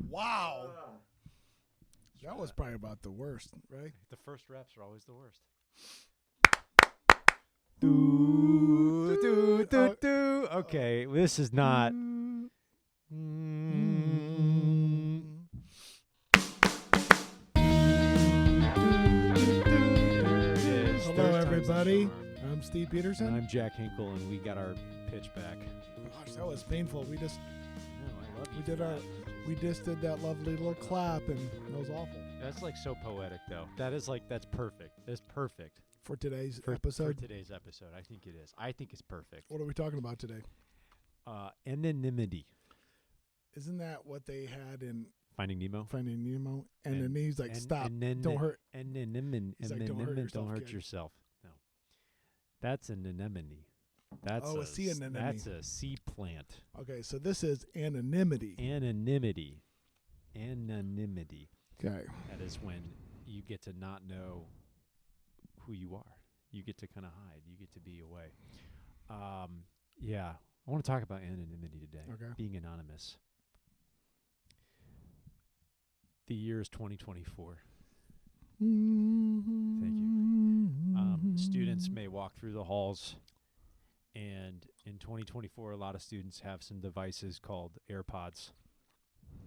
Wow. That was probably about the worst, right? The first reps are always the worst. Okay, this is not. Hello, everybody. I'm Steve Peterson. And I'm Jack Hinkle, and we got our pitch back. Gosh, that was painful. We just did that lovely little clap, and it was awful. That's like so poetic, though. That's perfect. That's perfect For today's episode? For today's episode, I think it is. I think it's perfect. What are we talking about today? Anonymity. Isn't that what they had in Finding Nemo? Finding Nemo? And then he's like, stop, don't hurt. Don't hurt yourself. No. That's an anemone. That's a sea anemone. That's a sea plant. Okay, so this is anonymity. Anonymity. Okay. That is when you get to not know who you are. You get to kind of hide. You get to be away. Yeah. I want to talk about anonymity today. Okay. Being anonymous. The year is 2024. Thank you. Students may walk through the halls, and in 2024, a lot of students have some devices called AirPods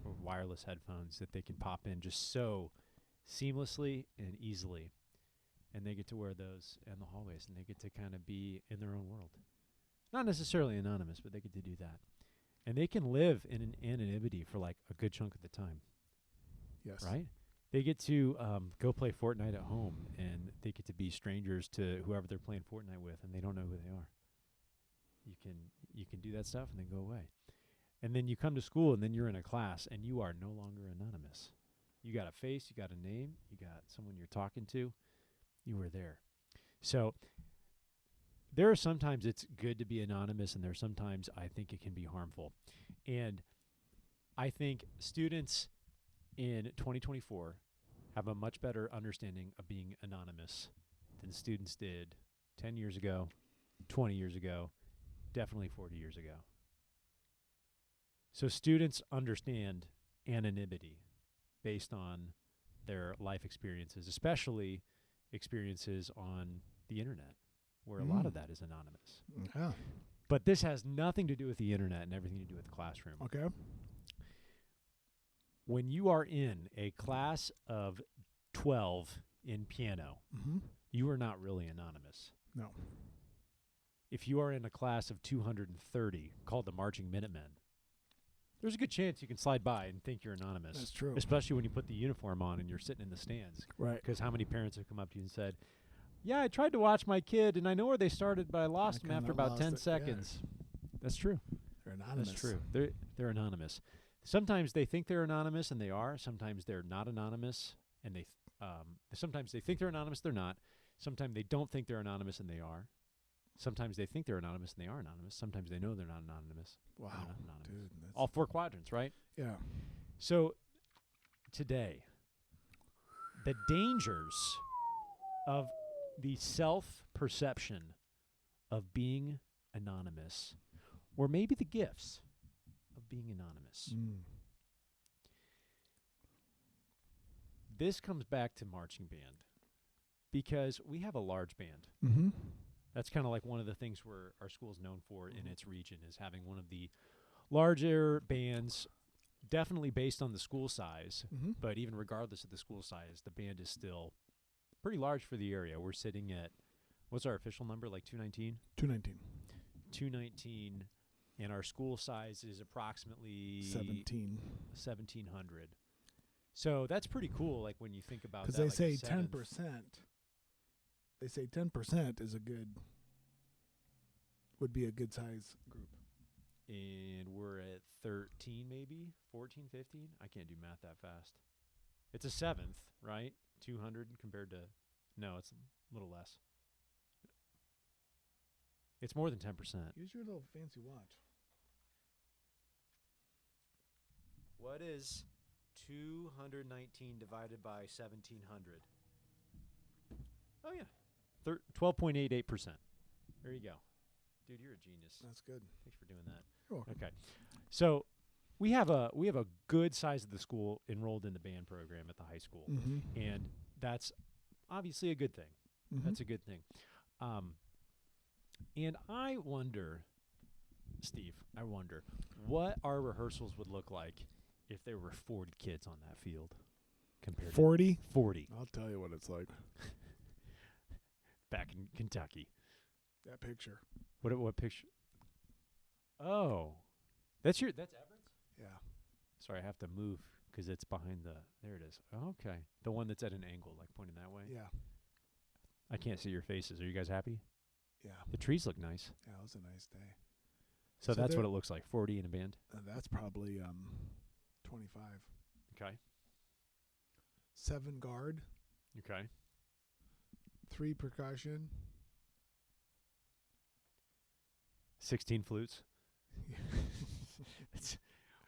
or wireless headphones that they can pop in just so seamlessly and easily. And they get to wear those in the hallways, and they get to kind of be in their own world. Not necessarily anonymous, but they get to do that. And they can live in an anonymity for like a good chunk of the time. Yes. Right? They get to go play Fortnite at home, and they get to be strangers to whoever they're playing Fortnite with, and they don't know who they are. You can do that stuff and then go away. And then you come to school, and then you're in a class, and you are no longer anonymous. You got a face, you got a name, you got someone you're talking to. You were there. So there are sometimes it's good to be anonymous, and there are sometimes I think it can be harmful. And I think students in 2024 have a much better understanding of being anonymous than students did 10 years ago, 20 years ago, definitely 40 years ago. So students understand anonymity based on their life experiences, especially experiences on the internet, where a lot of that is anonymous. Yeah. But this has nothing to do with the internet and everything to do with the classroom. Okay. When you are in a class of 12 in piano, you are not really anonymous. No. If you are in a class of 230 called the Marching Minutemen, there's a good chance you can slide by and think you're anonymous. That's true. Especially when you put the uniform on and you're sitting in the stands. Right. Because how many parents have come up to you and said, yeah, I tried to watch my kid, and I know where they started, but I lost them after about 10 seconds. Yeah. That's true. They're anonymous. That's true. They're anonymous. Sometimes they think they're anonymous, and they are. Sometimes they're not anonymous, and sometimes they think they're anonymous, they're not. Sometimes they don't think they're anonymous, and they are. Sometimes they think they're anonymous, and they are anonymous. Sometimes they know they're not anonymous. Wow, not anonymous. dude. All four quadrants, right? Yeah. So today, the dangers of the self-perception of being anonymous, or maybe the gifts of being anonymous. This comes back to marching band, because we have a large band. Mm-hmm. That's kind of like one of the things where our school is known for in its region, is having one of the larger bands, definitely based on the school size. But even regardless of the school size, the band is still pretty large for the area. We're sitting at, what's our official number, like 219? 219. 219, and our school size is approximately 1,700. So that's pretty cool, like when you think about that. Because they say 10%. They say 10% would be a good size group. And we're at 13 maybe, 14, 15. I can't do math that fast. It's a seventh, right? 200 compared to, no, it's a little less. It's more than 10%. Use your little fancy watch. What is 219 divided by 1,700? Oh, yeah. 12.88%. There you go. Dude, you're a genius. That's good. Thanks for doing that. You're welcome. Okay. So we have a good size of the school enrolled in the band program at the high school. Mm-hmm. And that's obviously a good thing. Mm-hmm. That's a good thing. And I wonder, Steve, what our rehearsals would look like if there were 40 kids on that field compared 40? to 40 I'll tell you what it's like. back in Kentucky. That picture. What picture? Oh, that's Everett's? Yeah. Sorry, I have to move because it's behind there it is. Okay. The one that's at an angle, like pointing that way. Yeah. I can't see your faces. Are you guys happy? Yeah. The trees look nice. Yeah, it was a nice day. So that's what it looks like, 40 in a band? That's probably 25. Okay. 7 guard. Okay. 3 percussion. 16 flutes. It's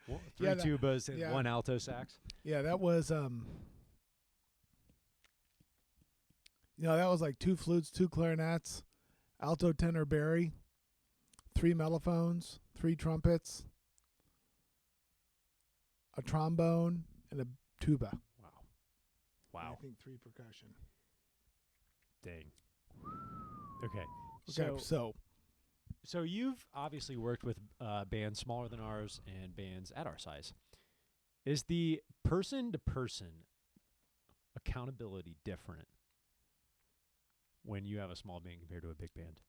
3 Yeah, tubas and 1 alto sax. Yeah, that was that was like 2 flutes, 2 clarinets, alto, tenor, bari, 3 mellophones, 3 trumpets, a trombone, and a tuba. Wow. And I think 3 percussion. Dang. Okay. So you've obviously worked with bands smaller than ours and bands at our size. Is the person-to-person accountability different when you have a small band compared to a big band?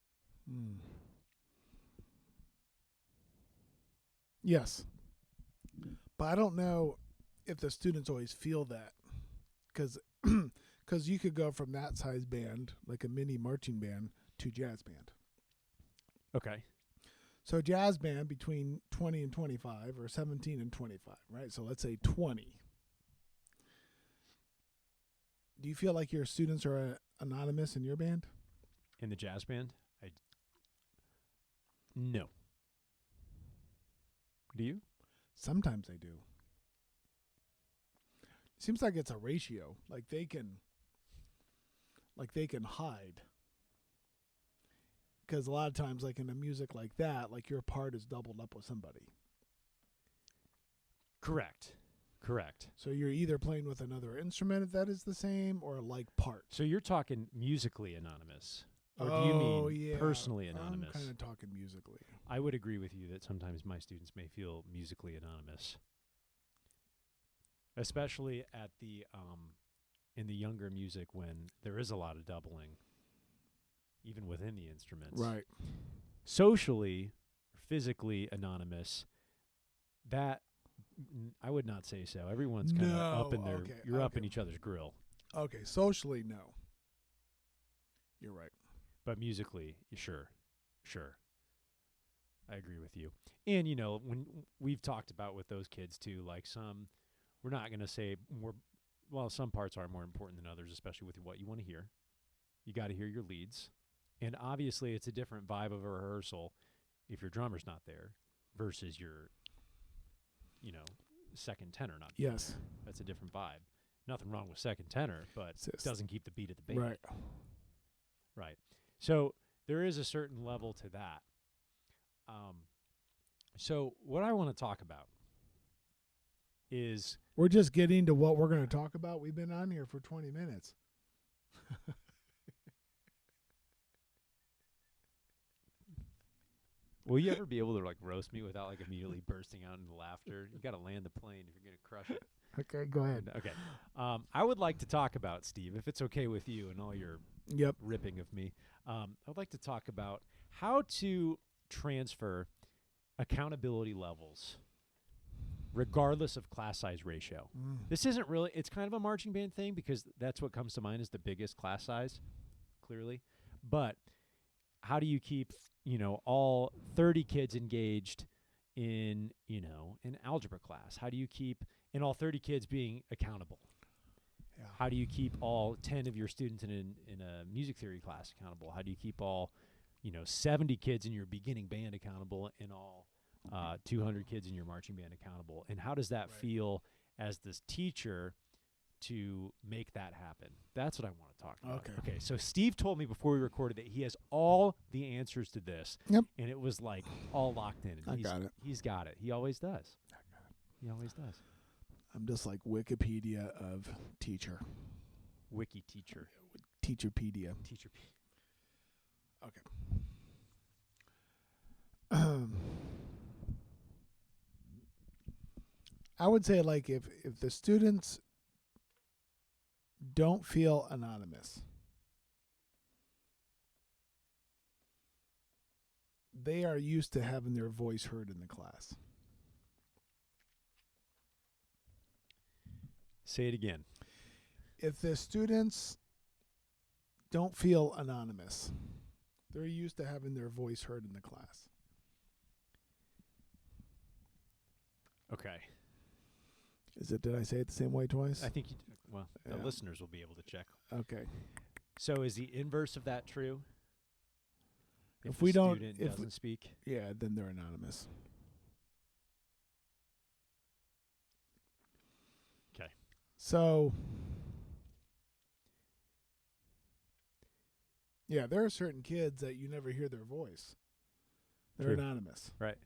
Yes. But I don't know if the students always feel that. Because you could go from that size band, like a mini marching band, to jazz band. Okay. So jazz band between 20 and 25 or 17 and 25, right? So let's say 20. Do you feel like your students are anonymous in your band? In the jazz band? No. Do you? Sometimes they do. Seems like it's a ratio. Like they can hide. Because a lot of times, like in a music like that, like your part is doubled up with somebody. Correct. So you're either playing with another instrument that is the same or a like part. So you're talking musically anonymous. Or do you mean personally anonymous? I'm kind of talking musically. I would agree with you that sometimes my students may feel musically anonymous. Especially at the in the younger music when there is a lot of doubling, even within the instruments. Right. Socially, physically anonymous, that I would not say so. Everyone's kind of up in their you're up in each other's grill. Okay, socially no. You're right. But musically, sure. I agree with you. And when we've talked about with those kids too, like we're not going to say some parts are more important than others, especially with what you want to hear. You got to hear your leads. And obviously it's a different vibe of a rehearsal if your drummer's not there versus your, second tenor not being Yes. there. That's a different vibe. Nothing wrong with second tenor, but it doesn't keep the beat of the band. Right. So there is a certain level to that. So what I want to talk about is... We're just getting to what we're going to talk about. We've been on here for 20 minutes. Will you ever be able to roast me without immediately bursting out into laughter? You got to land the plane if you're going to crush it. Okay, go ahead. Okay. I would like to talk about, Steve, if it's okay with you and all your ripping of me, I'd like to talk about how to transfer accountability levels regardless of class size ratio. This isn't really, it's kind of a marching band thing because that's what comes to mind as the biggest class size, clearly. But how do you keep, all 30 kids engaged in, an algebra class? How do you keep, and all 30 kids being accountable? Yeah. How do you keep all 10 of your students in a music theory class accountable? How do you keep all, 70 kids in your beginning band accountable and all 200 kids in your marching band accountable? And how does that feel as this teacher to make that happen. That's what I want to talk about. Okay. Okay, so Steve told me before we recorded that he has all the answers to this. Yep. And it was like all locked in. And I got it. He's got it. He always does. He always does. I'm just like Wikipedia of teacher. Wiki teacher. Teacherpedia. Teacher. Okay. I would say, like, if the students don't feel anonymous, they are used to having their voice heard in the class. Say it again. If the students don't feel anonymous, they're used to having their voice heard in the class. Okay. Did I say it the same way twice? I think the Yeah. listeners will be able to check. Okay. So is the inverse of that true? If the we don't- student if we- doesn't speak? Yeah, then they're anonymous. Okay. So, yeah, there are certain kids that you never hear their voice. They're True. anonymous. Right.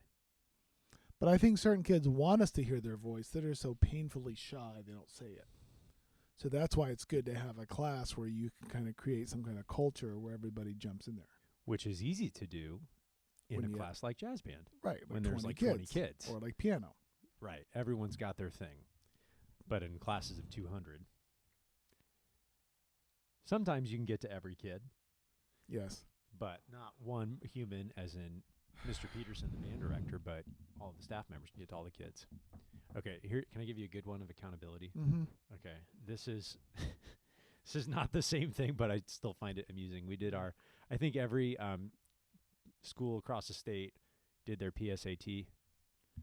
But I think certain kids want us to hear their voice. That are so painfully shy they don't say it. So that's why it's good to have a class where you can kind of create some kind of culture where everybody jumps in there. Which is easy to do in When a you- class like jazz band. Right. Like When there's 20 like kids, 20 kids. Or like piano. Right. Everyone's got their thing. But in classes of 200, sometimes you can get to every kid, Yes. but not one human, as in Mr. Peterson, the band director, but all of the staff members can get to all the kids. Okay, here, can I give you a good one of accountability? Mm-hmm. Okay, this is this is not the same thing, but I still find it amusing. We did I think every school across the state did their PSAT,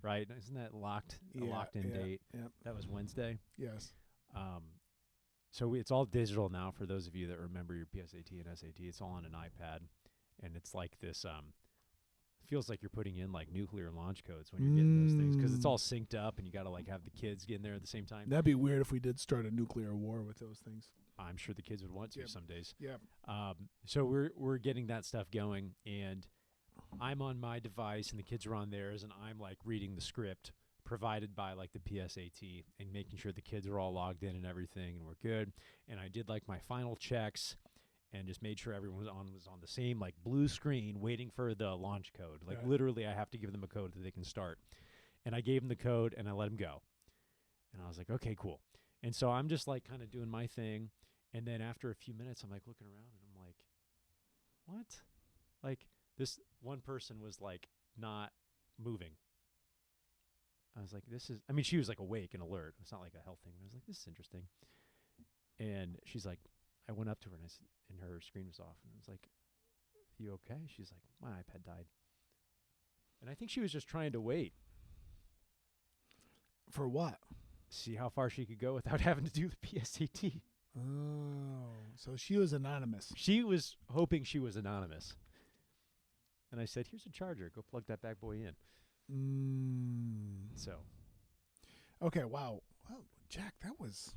right? Isn't that a locked-in date? Yeah. That was Wednesday. Yes. So it's all digital now for those of you that remember your PSAT and SAT. It's all on an iPad, and it's like this. Feels like you're putting in like nuclear launch codes when you're getting those things because it's all synced up, and you got to like have the kids get in there at the same time. That'd be weird if we did start a nuclear war with those things. I'm sure the kids would want to Yep. some days. Yeah. So we're getting that stuff going, and I'm on my device, and the kids are on theirs, and I'm like reading the script provided by like the PSAT and making sure the kids are all logged in and everything, and we're good. And I did like my final checks and just made sure everyone was on the same like blue screen waiting for the launch code. Like Right. literally I have to give them a code that they can start. And I gave them the code and I let them go. And I was like, okay, cool. And so I'm just like kind of doing my thing. And then after a few minutes, I'm like looking around and I'm like, what? Like this one person was like not moving. I was like, she was like awake and alert. It's not like a health thing. I was like, this is interesting. And she's like, I went up to her and and her screen was off. And I was like, you okay? She's like, my iPad died. And I think she was just trying to wait. For what? See how far she could go without having to do the PSAT. Oh, so she was anonymous. She was hoping she was anonymous. And I said, here's a charger. Go plug that bad boy in. So. Okay, wow. Well, Jack, that was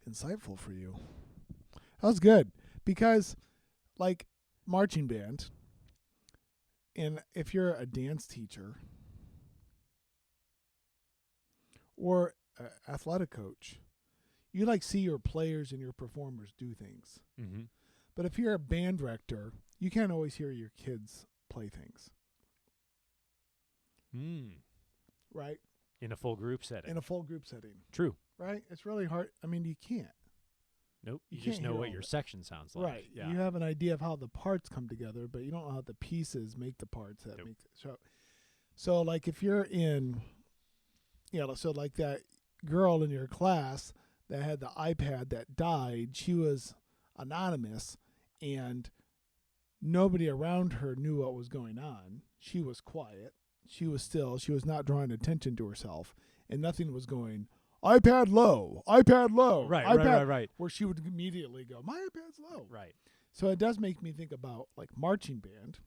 insightful for you. That was good because, like, marching band, and if you're a dance teacher or an athletic coach, you like see your players and your performers do things. Mm-hmm. But if you're a band director, you can't always hear your kids play things. Right? In a full group setting. In a full group setting. True. Right? It's really hard. I mean, you can't. Nope. You You just can't know hear what all your that. section sounds like. Right. Yeah. You have an idea of how the parts come together, but you don't know how the pieces make the parts that Nope. make it. So like if you're in, so like that girl in your class that had the iPad that died, she was anonymous and nobody around her knew what was going on. She was quiet. She was still. She was not drawing attention to herself, and nothing was going, iPad low, iPad low. Right, iPad, right. Where she would immediately go, my iPad's low. Right. So it does make me think about like marching band,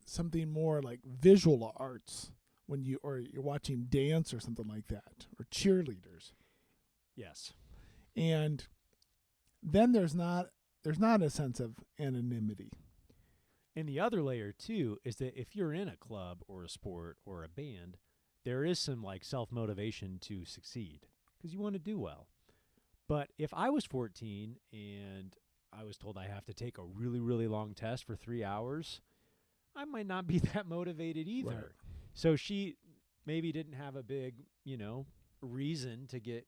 something more like visual arts when you're watching dance or something like that, or cheerleaders. Yes. And then there's not a sense of anonymity. And the other layer too is that if you're in a club or a sport or a band, there is some like self-motivation to succeed because you want to do well. But if I was 14 and I was told I have to take a really, really long test for 3 hours, I might not be that motivated either. Right. So she maybe didn't have a big, reason to get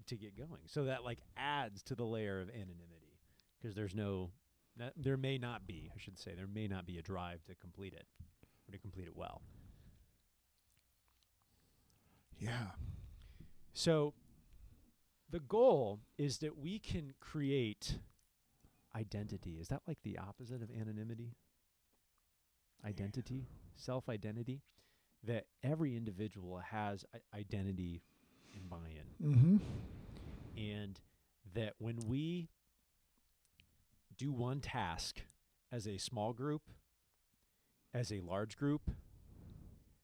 going. So that like adds to the layer of anonymity because there may not be a drive to complete it or to complete it well. Yeah. So the goal is that we can create identity. Is that like the opposite of anonymity? Identity, self-identity, that every individual has identity and buy-in. Mm-hmm. And that when we do one task as a small group, as a large group,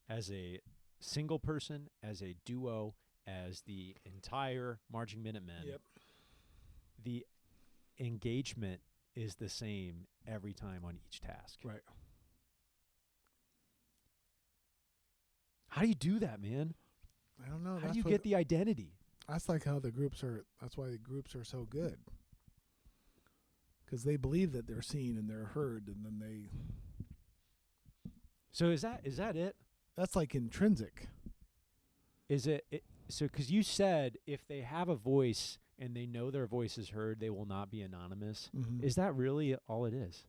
as a single person, as a duo, as the entire Marching Minutemen, Yep. the engagement is the same every time on each task. Right. How do you do that, man? I don't know. How do you get the identity? That's like how the groups are. That's why the groups are so good. Because they believe that they're seen and they're heard, and then they. So is that it? That's like intrinsic. Is it so? Because you said if they have a voice and they know their voice is heard, they will not be anonymous. Mm-hmm. Is that really all it is?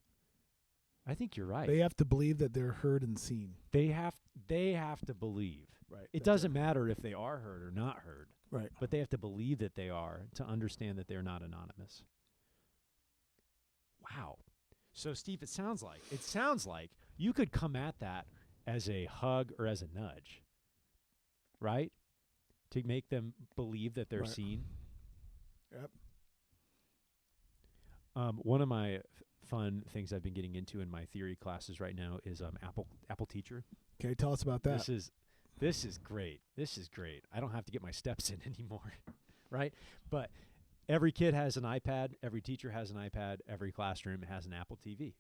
I think you're right. They have to believe that they're heard and seen. They have to believe. Right. It doesn't matter if they are heard or not heard. Right. But they have to believe that they are to understand that they're not anonymous. Wow. So Steve, it sounds like you could come at that as a hug or as a nudge, right? To make them believe that they're Right. seen. Yep. One of my fun things I've been getting into in my theory classes right now is Apple Teacher. Okay, tell us about that. This is great. This is great. I don't have to get my steps in anymore, right? But every kid has an iPad. Every teacher has an iPad. Every classroom has an Apple TV.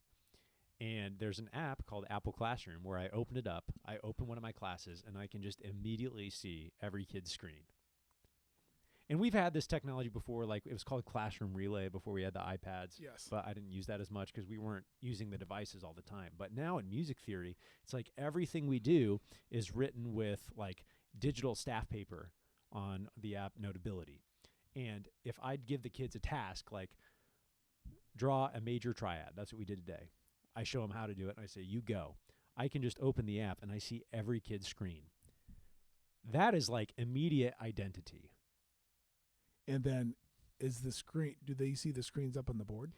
And there's an app called Apple Classroom where I open it up, I open one of my classes, and I can just immediately see every kid's screen. And we've had this technology before, like it was called Classroom Relay before we had the iPads. Yes. But I didn't use that as much because we weren't using the devices all the time. But now in music theory, it's like everything we do is written with like digital staff paper on the app Notability. And if I'd give the kids a task like draw a major triad, that's what we did today. I show them how to do it and I say, you go. I can just open the app and I see every kid's screen. That is like immediate identity. And then is the screen, do they see the screens up on the board?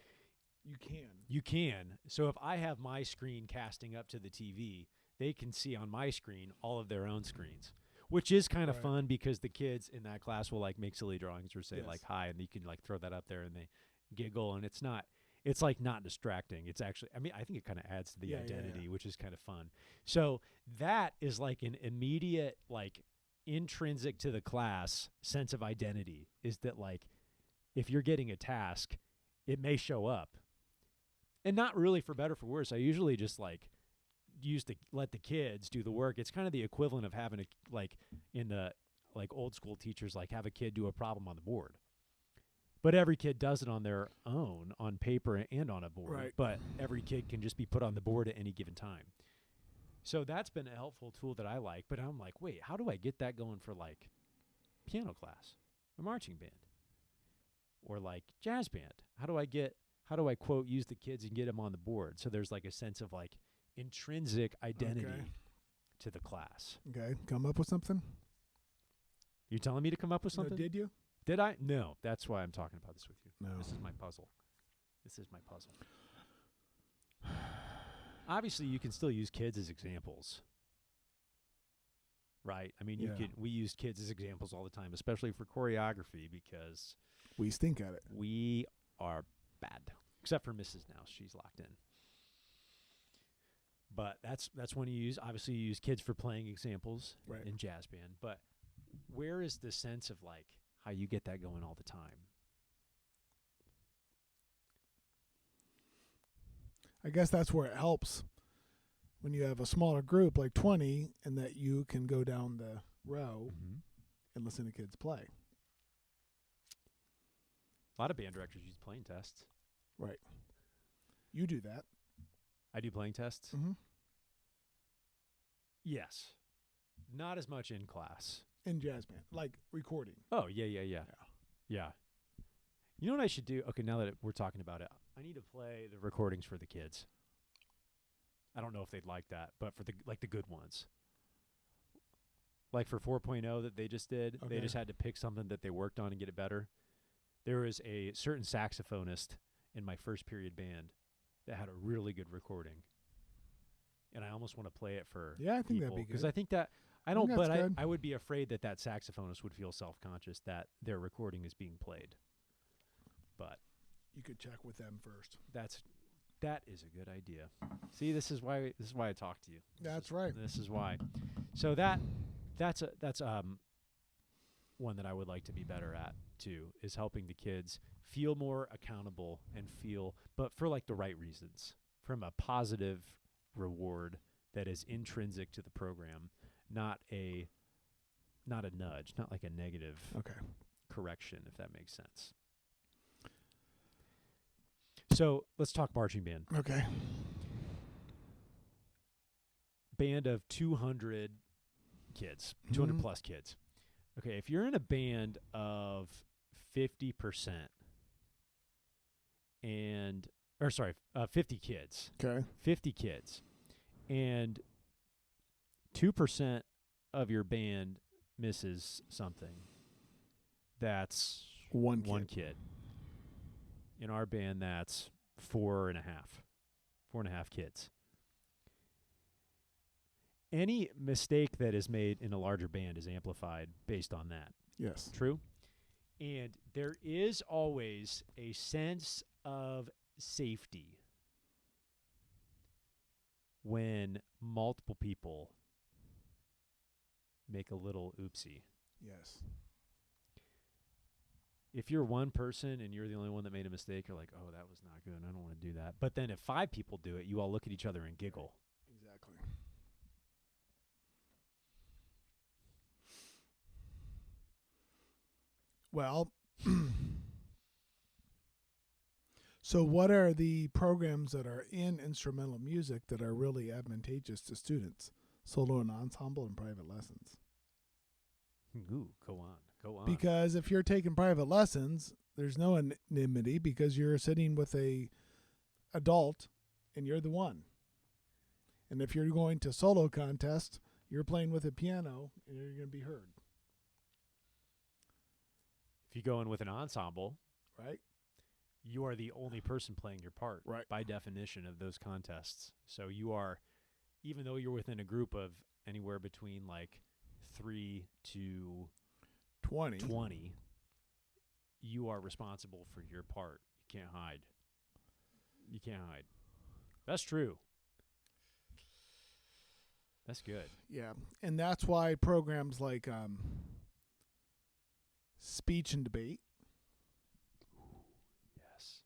You can. You can. So if I have my screen casting up to the TV, they can see on my screen all of their own screens, which is kind of Right. fun because the kids in that class will like make silly drawings or say Yes. like hi, and you can like throw that up there and they giggle, and it's like not distracting. It's actually, I mean, I think it kind of adds to the identity, which is kind of fun. So that is like an immediate, like intrinsic to the class sense of identity is that like, if you're getting a task, it may show up. And not really for better or for worse. I usually just like let the kids do the work. It's kind of the equivalent of having like in the like old school teachers like have a kid do a problem on the board. But every kid does it on their own, on paper and on a board. Right. But every kid can just be put on the board at any given time. So that's been a helpful tool that I like. But I'm like, wait, how do I get that going for like piano class or marching band or like jazz band? How do I quote use the kids and get them on the board? So there's like a sense of like intrinsic identity to the class. Okay. Come up with something? You're telling me to come up with something? No, did you? Did I? No. That's why I'm talking about this with you. No. This is my puzzle. Obviously, you can still use kids as examples, right? I mean, we use kids as examples all the time, especially for choreography because We stink at it. we are bad. Except for Mrs. Now, she's locked in. But that's when you use kids for playing examples Right. in jazz band. But where is the sense of like how you get that going all the time? I guess that's where it helps when you have a smaller group like 20 and that you can go down the row Mm-hmm. and listen to kids play. A lot of band directors use playing tests. Right. You do that. I do playing tests. Mm-hmm. Yes, not as much in class. In jazz band, like recording. Oh yeah. You know what I should do? Okay, now that we're talking about it, I need to play the recordings for the kids. I don't know if they'd like that, but for the good ones. Like for 4.0 that they just did, Okay. they just had to pick something that they worked on and get it better. There was a certain saxophonist in my first period band that had a really good recording. And I almost want to play it for Yeah, I think that'd people be because good. I think that I think that's good. I would be afraid that saxophonist would feel self-conscious that their recording is being played. But You could check with them first. that is a good idea. See, this is why I talk to you. That's right. This is why. So that's one that I would like to be better at too, is helping the kids feel more accountable and but for like the right reasons, from a positive reward that is intrinsic to the program, not a nudge, not like a negative Okay. correction, if that makes sense. So let's talk marching band. Okay. Band of 200 kids, 200 Mhm. plus kids. Okay, if you're in a band of 50% 50 kids, Okay. 50 kids, and 2% of your band misses something, that's One one kid. kid. In our band, that's 4.5 kids. Any mistake that is made in a larger band is amplified based on that. Yes. True? And there is always a sense of safety when multiple people make a little oopsie. Yes. If you're one person and you're the only one that made a mistake, you're like, oh, that was not good. I don't want to do that. But then if 5 people do it, you all look at each other and giggle. Exactly. Well, so what are the programs that are in instrumental music that are really advantageous to students? Solo and ensemble and private lessons. Ooh, go on. Because if you're taking private lessons, there's no anonymity because you're sitting with a adult and you're the one. And if you're going to solo contest, you're playing with a piano and you're going to be heard. If you go in with an ensemble, Right? you are the only person playing your part, Right. by definition of those contests. So you are, even though you're within a group of anywhere between like 3 to 20, you are responsible for your part. You can't hide. That's true. That's good. Yeah. And that's why programs like speech and debate, Yes.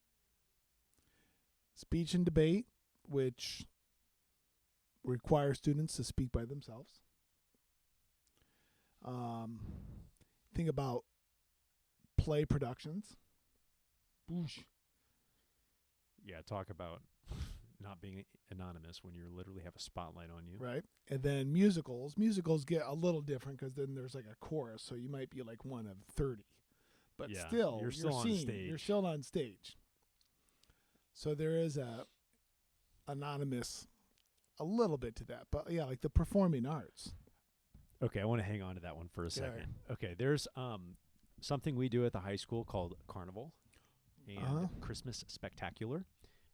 which require students to speak by themselves. Think about play productions. Boosh. Yeah, talk about not being anonymous when you literally have a spotlight on you. Right. And then musicals. Musicals get a little different because then there's like a chorus, so you might be like one of 30. But Yeah, still, you're still on seen. stage. You're still on stage. So there is a anonymous a little bit to that. But yeah, like the performing arts. Okay, I want to hang on to that one for a second. Okay, there's something we do at the high school called Carnival and Christmas Spectacular.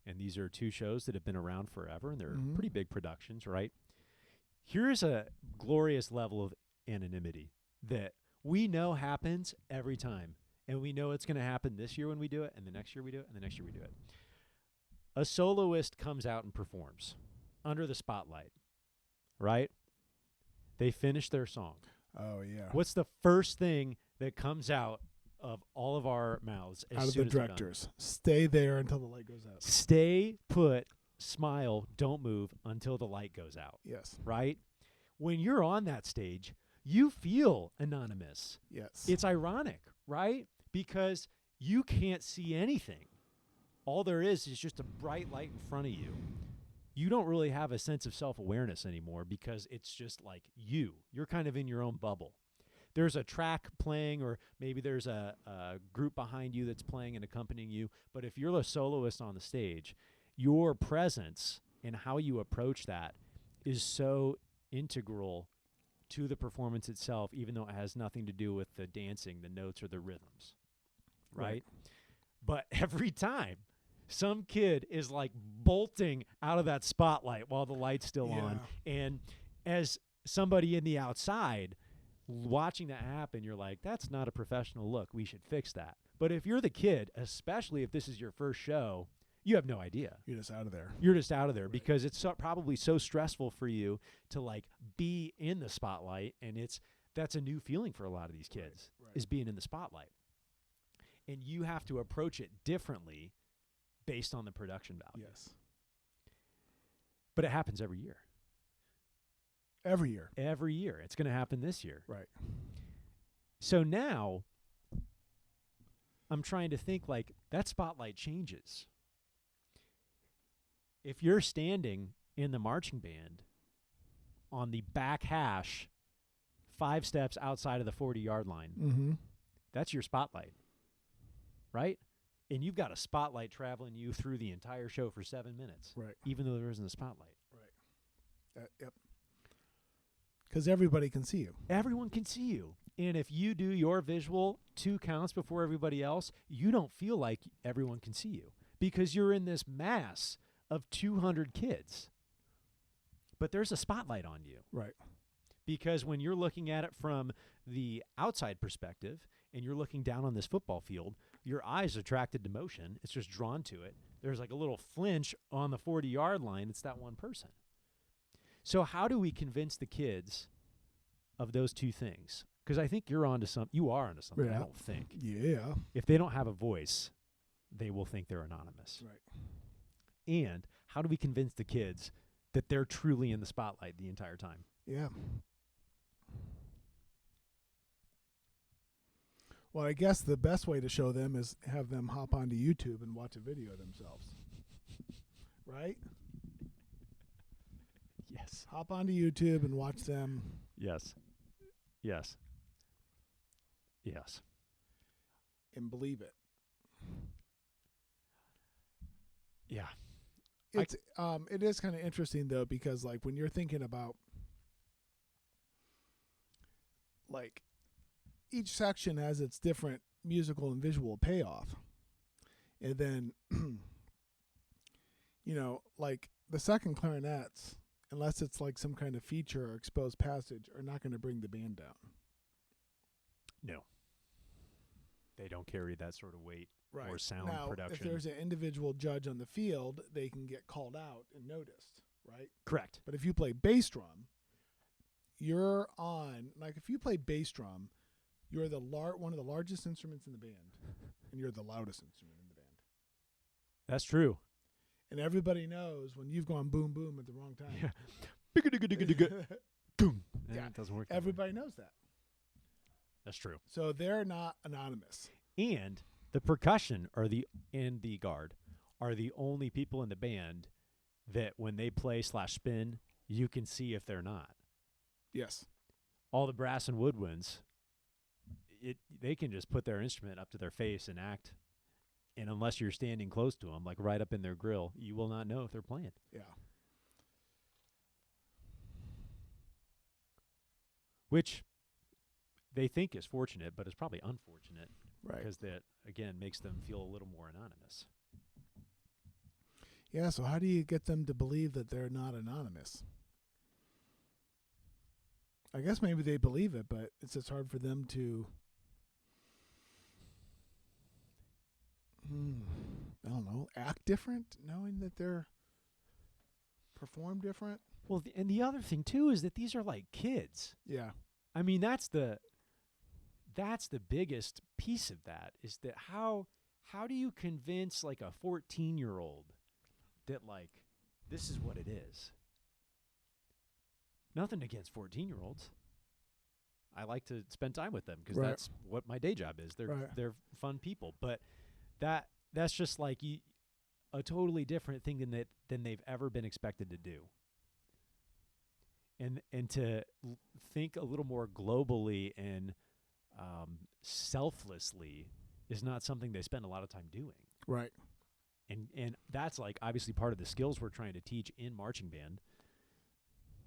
And these are 2 shows that have been around forever, and they're Mhm. pretty big productions, right? Here's a glorious level of anonymity that we know happens every time. And we know it's going to happen this year when we do it, and the next year we do it, and the next year we do it. A soloist comes out and performs. under the spotlight, right? They finish their song. Oh, yeah. What's the first thing that comes out of all of our mouths as Out of soon the as they're done? directors. Stay there until the light goes out. Stay put, smile, don't move until the light goes out, Yes. right? When you're on that stage, you feel anonymous. Yes. It's ironic, right? Because you can't see anything. All there is just a bright light in front of you. You don't really have a sense of self-awareness anymore because it's just like you. You're kind of in your own bubble. There's a track playing, or maybe there's a group behind you that's playing and accompanying you. But if you're a soloist on the stage, your presence and how you approach that is so integral to the performance itself, even though it has nothing to do with the dancing, the notes, or the rhythms, right? But every time some kid is like bolting out of that spotlight while the light's still on, and as somebody in the outside watching that happen, you're like, that's not a professional look. We should fix that. But if you're the kid, especially if this is your first show, you have no idea. You're just out of there. You're just out of there because it's probably so stressful for you to like be in the spotlight, and that's a new feeling for a lot of these kids is being in the spotlight. And you have to approach it differently based on the production value. Yes. But it happens every year. Every year. Every year. It's going to happen this year. Right. So now I'm trying to think like that spotlight changes. If you're standing in the marching band on the back hash 5 steps outside of the 40-yard line, that's your spotlight, right? And you've got a spotlight traveling you through the entire show for 7 minutes, right? Even though there isn't a spotlight. Right. Yep. Because everybody can see you. Everyone can see you. And if you do your visual 2 counts before everybody else, you don't feel like everyone can see you because you're in this mass of 200 kids. But there's a spotlight on you. Right. Because when you're looking at it from the outside perspective and you're looking down on this football field, your eyes are attracted to motion. It's just drawn to it. There's like a little flinch on the 40-yard line. It's that one person. So how do we convince the kids of those 2 things? Because I think you are onto something. Yeah. I don't think. Yeah. If they don't have a voice, they will think they're anonymous. Right. And how do we convince the kids that they're truly in the spotlight the entire time? Yeah. Well, I guess the best way to show them is have them hop onto YouTube and watch a video of themselves. Right? Yes. Hop onto YouTube and watch them. Yes. Yes. Yes. And believe it. Yeah. It's it is kind of interesting though, because like when you're thinking about like each section has its different musical and visual payoff. And then you know, like the second clarinets, unless it's like some kind of feature or exposed passage, are not going to bring the band down. No. They don't carry that sort of weight Right. or sound now, production. if there's an individual judge on the field, they can get called out and noticed, right? Correct. But if you play bass drum, you're on, like if you play bass drum, you're the one of the largest instruments in the band, and you're the loudest instrument in the band. That's true. And everybody knows when you've gone boom, boom at the wrong time. Yeah. Boom. Yeah. It doesn't work. that way. Everybody knows that. That's true. So they're not anonymous. And the percussion and the guard are the only people in the band that when they play / spin, you can see if they're not. Yes. All the brass and woodwinds, they can just put their instrument up to their face and act. And unless you're standing close to them, like right up in their grill, you will not know if they're playing. Yeah. Which they think is fortunate, but it's probably unfortunate. Right. Because that, again, makes them feel a little more anonymous. Yeah, so how do you get them to believe that they're not anonymous? I guess maybe they believe it, but it's just hard for them to, I don't know, act different knowing that they're... perform different. Well, and the other thing too is that these are like kids. Yeah. I mean, that's the biggest piece of that is that how do you convince like a 14-year-old that like this is what it is? Nothing against 14-year-olds. I like to spend time with them because Right. that's what my day job is. Right. They're fun people, but that's just like a totally different thing than they've ever been expected to do. And to think a little more globally and selflessly is not something they spend a lot of time doing. Right. And that's like obviously part of the skills we're trying to teach in marching band,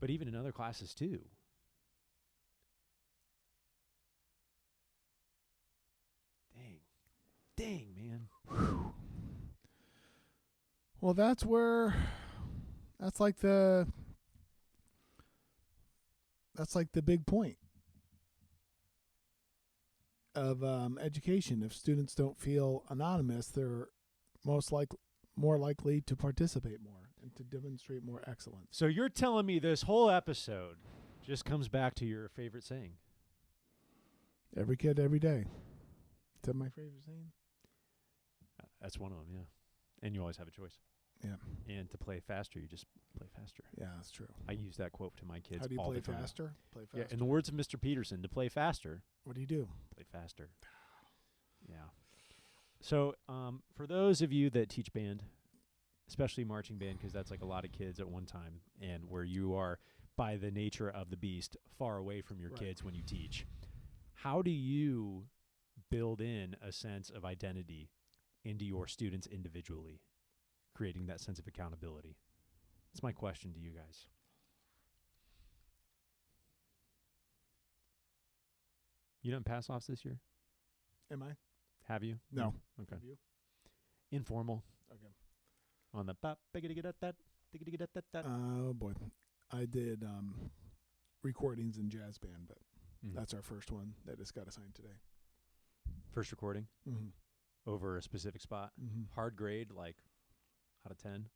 but even in other classes too. Dang, man. Well, that's like the big point of education. If students don't feel anonymous, they're more likely to participate more and to demonstrate more excellence. So you're telling me this whole episode just comes back to your favorite saying? Every kid, every day. Is that my favorite saying? That's one of them, yeah. And you always have a choice. Yeah. And to play faster, you just play faster. Yeah, that's true. I use that quote to my kids How do you all play the time. faster? Play faster. Yeah, in the words of Mr. Peterson, to play faster, What do you do? play faster. Yeah. So for those of you that teach band, especially marching band, because that's like a lot of kids at one time, and where you are, by the nature of the beast, far away from your Right. kids when you teach, how do you build in a sense of identity into your students individually, creating that sense of accountability? That's my question to you guys. You done pass-offs this year? Am I? Have you? No. Okay. Have you? Informal. Okay. On the pop, that. Oh boy, I did recordings in jazz band, but Mhm. that's our first one that just got assigned today. First recording Mm-hmm. over a specific spot. Mm-hmm. Hard grade, like out of 10,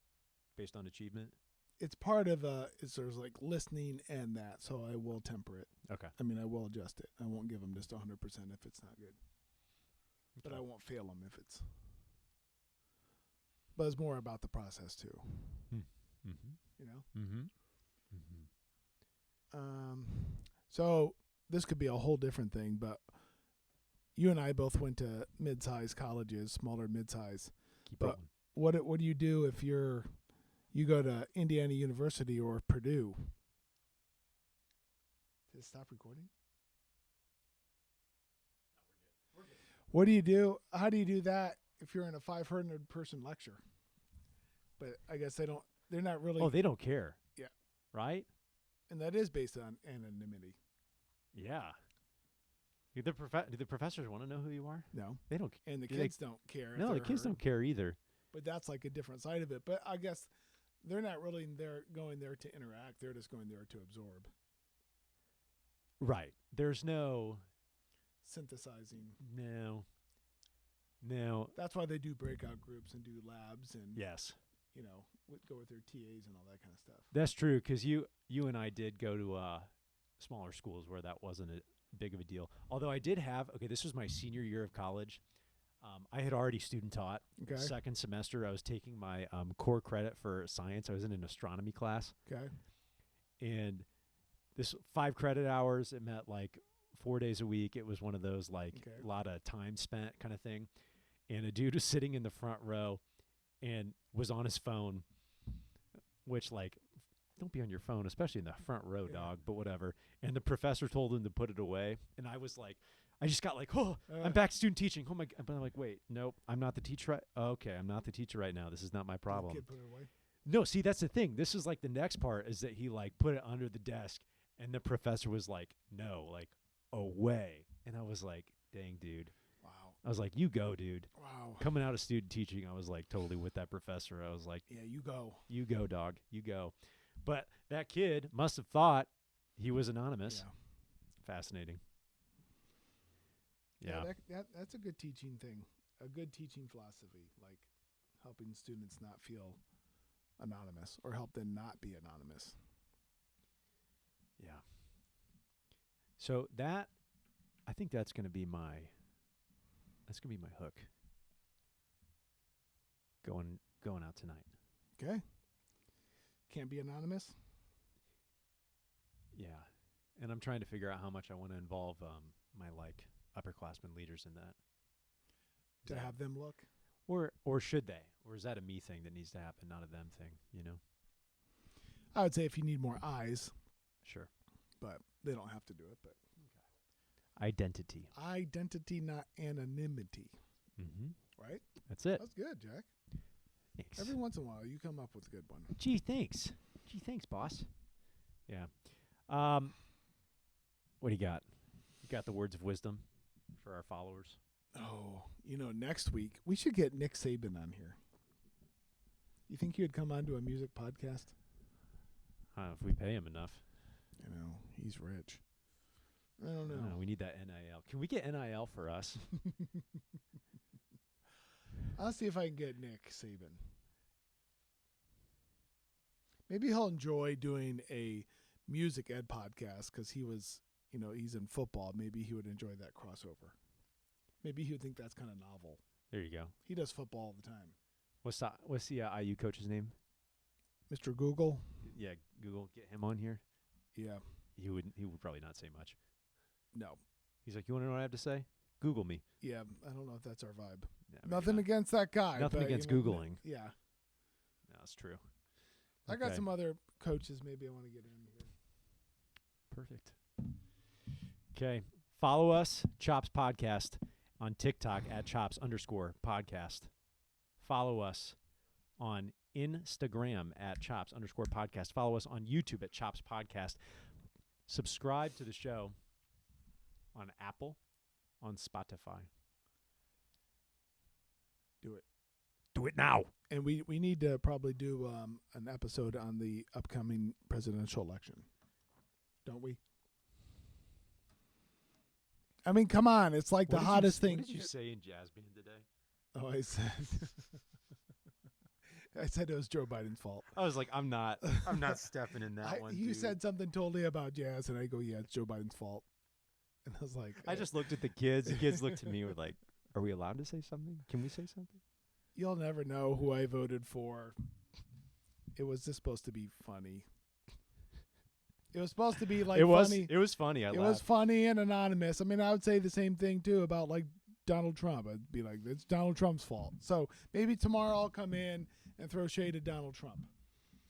based on achievement. It's part of there's like listening and that, so I will temper it. Okay. I mean, I will adjust it. I won't give them just 100% if it's not good, but I won't fail them if it's. But it's more about the process too. Mm-hmm. You know. Mm-hmm. So this could be a whole different thing, but you and I both went to mid-sized colleges, smaller mid-size. Keep But rolling. what do you do if you go to Indiana University or Purdue? Did it stop recording? What do you do? How do you do that if you're in a 500-person lecture? But I guess they're not really. Oh, they don't care. Yeah. Right? And that is based on anonymity. Yeah. Do the professors want to know who you are? No. They don't. And the Do they- kids don't care. if No, the they're kids heard. don't care either. But that's like a different side of it. But I guess they're not really going there to interact. They're just going there to absorb. Right. There's no. Synthesizing. No. That's why they do breakout groups and do labs and, Yes. Go with their TAs and all that kind of stuff. That's true, because you and I did go to smaller schools where that wasn't a big of a deal. Although I did have, this was my senior year of college. I had already student taught. Okay. Second semester, I was taking my core credit for science. I was in an astronomy class. Okay. And this 5 credit hours, it meant like 4 days a week. It was one of those like a lot of time spent kind of thing. And a dude was sitting in the front row and was on his phone, which like, don't be on your phone, especially in the front row, dog, but whatever. And the professor told him to put it away. And I was like, I just got like, I'm back to student teaching. Oh my God. But I'm like, wait, nope, I'm not the teacher. Okay, I'm not the teacher right now. This is not my problem. The kid put it away? No, see, that's the thing. This is like the next part is that he like put it under the desk and the professor was like, no, like away. And I was like, dang, dude. Wow. I was like, you go, dude. Wow. Coming out of student teaching, I was like totally with that professor. I was like, Yeah, you go. you go, dog. You go. But that kid must have thought he was anonymous. Yeah. Fascinating. Yeah. That's a good teaching thing. A good teaching philosophy, like helping students not feel anonymous or help them not be anonymous. Yeah. So I think that's going to be my hook. Going out tonight. Okay. Can't be anonymous? Yeah. And I'm trying to figure out how much I want to involve my upperclassmen leaders in that. To have them look? Or should they? Or is that a me thing that needs to happen, not a them thing, you know? I would say if you need more eyes. Sure. But they don't have to do it. But Identity. Identity, not anonymity. Mm-hmm. Right? That's it. That's good, Jack. Thanks. Every once in a while, you come up with a good one. Gee, thanks. Boss. Yeah. What do you got? You got the words of wisdom for our followers? Oh, next week, we should get Nick Saban on here. You think he would come on to a music podcast? If we pay him enough. He's rich. I don't know. No, we need that NIL. Can we get NIL for us? I'll see if I can get Nick Saban. Maybe he'll enjoy doing a music ed podcast because he was, he's in football. Maybe he would enjoy that crossover. Maybe he would think that's kind of novel. There you go. He does football all the time. What's the IU coach's name? Mr. Google. Yeah, Google. Get him on here. Yeah. He would probably not say much. No. He's like, you want to know what I have to say? Google me. Yeah, I don't know if that's our vibe. Yeah, Nothing not. against that guy. Nothing against Googling. Yeah. No, that's true. I got some other coaches maybe I want to get in here. Perfect. Okay. Follow us, Chops Podcast, on TikTok at Chops_podcast. Follow us on Instagram at Chops_podcast. Follow us on YouTube at Chops Podcast. Subscribe to the show on Apple, on Spotify. Do it. Do it now. And we need to probably do an episode on the upcoming presidential election. Don't we? I mean, come on. It's like the hottest thing. What did you say in jazz band today? Oh, I said it was Joe Biden's fault. I was like, I'm not stepping in that one. You said something totally about jazz, and I go, yeah, it's Joe Biden's fault. And I was like, I just looked at the kids. The kids looked at me and were like, are we allowed to say something? Can we say something? You'll never know who I voted for. It was just supposed to be funny. It was supposed to be like funny. It was funny. It was funny and anonymous. I mean, I would say the same thing too about like Donald Trump. I'd be like, it's Donald Trump's fault. So maybe tomorrow I'll come in and throw shade at Donald Trump,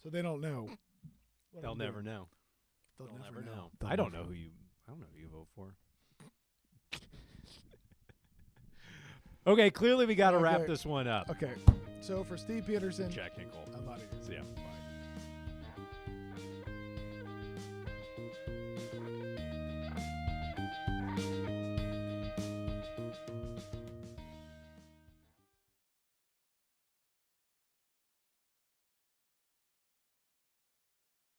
so they don't know. They'll never know. They'll never know. I don't know who you vote for. Okay, clearly we got to wrap this one up. Okay. So for Steve Peterson, Jack Hinkle. I'm out of here. See ya.